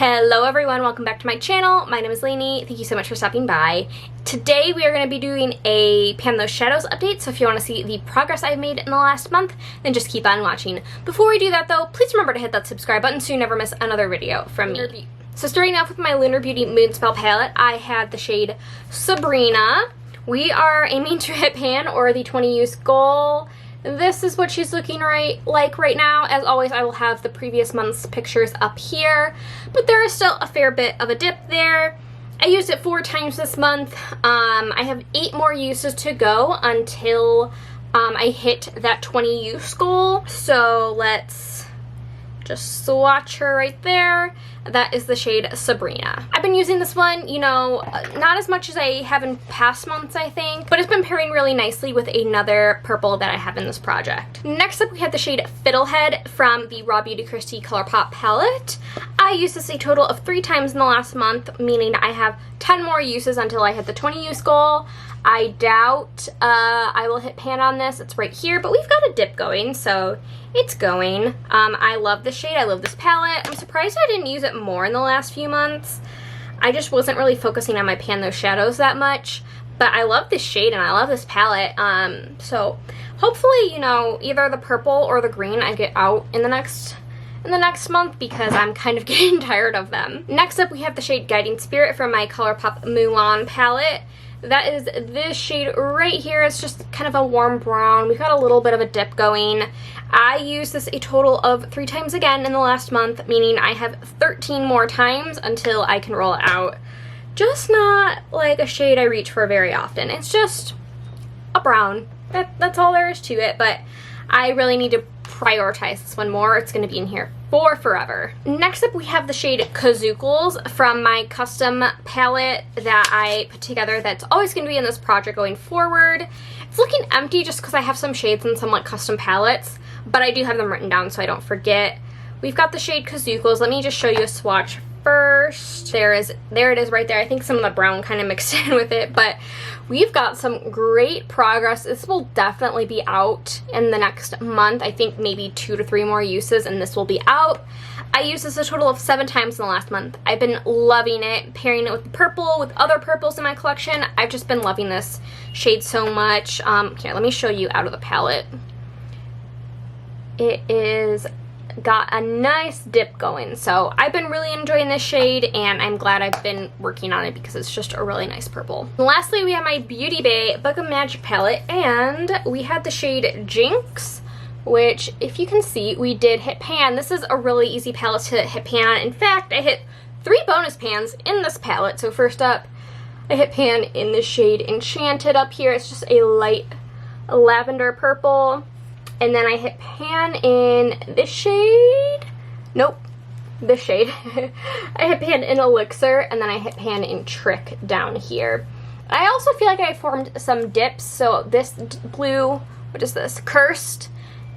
Hello everyone, welcome back to my channel. My name is Lainey. Thank you so much for stopping by. Today we are going to be doing a Pan Those Shadows update, so if you want to see the progress I've made in the last month, then just keep on watching. Before we do that though, please remember to hit that subscribe button so you never miss another video from me. So starting off with my Lunar Beauty Moonspell palette, I had the shade Sabrina. We are aiming to hit pan or the 20 use goal. This is what she's looking like right now. As always, I will have the previous month's pictures up here, but there is still a fair bit of a dip there. I used it 4 times this month. I have 8 more uses to go until I hit that 20 use goal. So let's just swatch her right there. That is the shade Sabrina. I've been using this one, you know, not as much as I have in past months, I think, but it's been pairing really nicely with another purple that I have in this project. Next up, we have the shade Fiddlehead from the Raw Beauty Kristi ColourPop palette. I used this a total of 3 times in the last month, meaning I have 10 more uses until I hit the 20 use goal. I doubt I will hit pan on this. It's right here, but we've got a dip going, so it's going. I love this shade. I love this palette. I'm surprised I didn't use it more in the last few months. I just wasn't really focusing on my Pan Those Shadows that much, but I love this shade and I love this palette. So hopefully, you know, either the purple or the green I get out in the next month because I'm kind of getting tired of them. Next up, we have the shade Guiding Spirit from my ColourPop Mulan palette. That is this shade right here. It's just kind of a warm brown. We've got a little bit of a dip going. I used this a total of 3 times again in the last month, meaning I have 13 more times until I can roll it out. Just not like a shade I reach for very often. It's just a brown. That's all there is to it, but I really need to prioritize this one more. It's going to be in here for forever. Next up, we have the shade Kazukos from my custom palette that I put together that's always going to be in this project going forward. It's looking empty just because I have some shades in some like custom palettes, but I do have them written down so I don't forget. We've got the shade Kazukos. Let me just show you a swatch first. There it is right there. I think some of the brown kind of mixed in with it, but we've got some great progress. This will definitely be out in the next month. I think maybe 2 to 3 more uses and this will be out. I used this a total of 7 times in the last month. I've been loving it, pairing it with the purple, with other purples in my collection. I've just been loving this shade so much. Here, let me show you out of the palette. It is got a nice dip going, so I've been really enjoying this shade and I'm glad I've been working on it because it's just a really nice purple. And lastly, we have my Beauty Bay Book of Magic palette and we had the shade Jinx, which if you can see we did hit pan. This is a really easy palette to hit pan on. In fact, I hit 3 bonus pans in this palette. So first up, I hit pan in the shade Enchanted up here. It's just a light lavender purple. And then I hit pan in this shade. Nope, this shade. I hit pan in Elixir, and then I hit pan in Trick down here. I also feel like I formed some dips. So this blue, what is this? Cursed.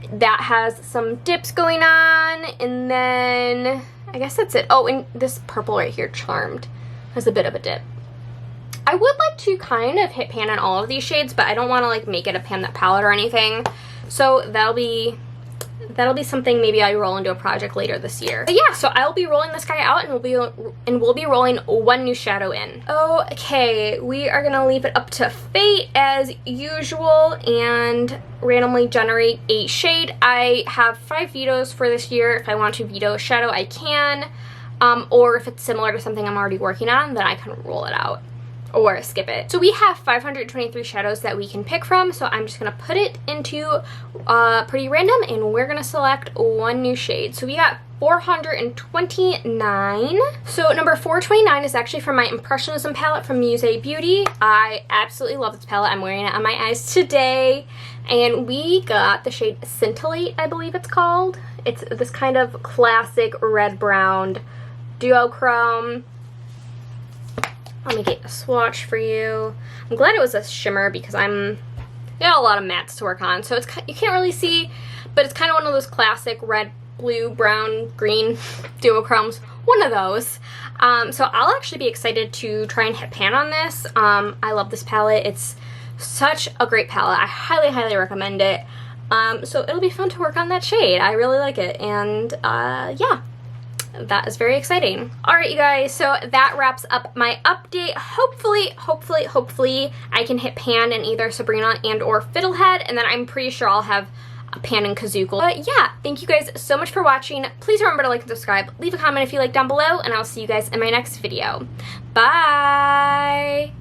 That has some dips going on. And then I guess that's it. Oh, and this purple right here, Charmed, has a bit of a dip. I would like to kind of hit pan on all of these shades, but I don't want to like make it a pan that palette or anything. So that'll be something maybe I roll into a project later this year. But yeah, so I'll be rolling this guy out and we'll be rolling 1 new shadow in. Okay, we are gonna leave it up to fate as usual and randomly generate a shade. I have 5 vetoes for this year. If I want to veto a shadow, I can. Or if it's similar to something I'm already working on, then I can roll it out or skip it. So we have 523 shadows that we can pick from, so I'm just gonna put it into pretty random and we're gonna select 1 new shade. So we got 429. So number 429 is actually from my Impressionism palette from Muse Beauty. I absolutely love this palette. I'm wearing it on my eyes today. And we got the shade Scintillate, I believe it's called. It's this kind of classic red-brown duochrome. Let me get a swatch for you. I'm glad it was a shimmer because I got a lot of mattes to work on. So it's you can't really see, but it's kind of one of those classic red, blue, brown, green duochromes. One of those. So I'll actually be excited to try and hit pan on this. I love this palette. It's such a great palette. I highly, highly recommend it. So it'll be fun to work on that shade. I really like it. And yeah. that is very exciting. All right, you guys, so that wraps up my update. Hopefully I can hit Pan in either Sabrina and or Fiddlehead, and then I'm pretty sure I'll have Pan and Kazukos. But yeah, thank you guys so much for watching. Please remember to like and subscribe. Leave a comment if you like down below, and I'll see you guys in my next video. Bye!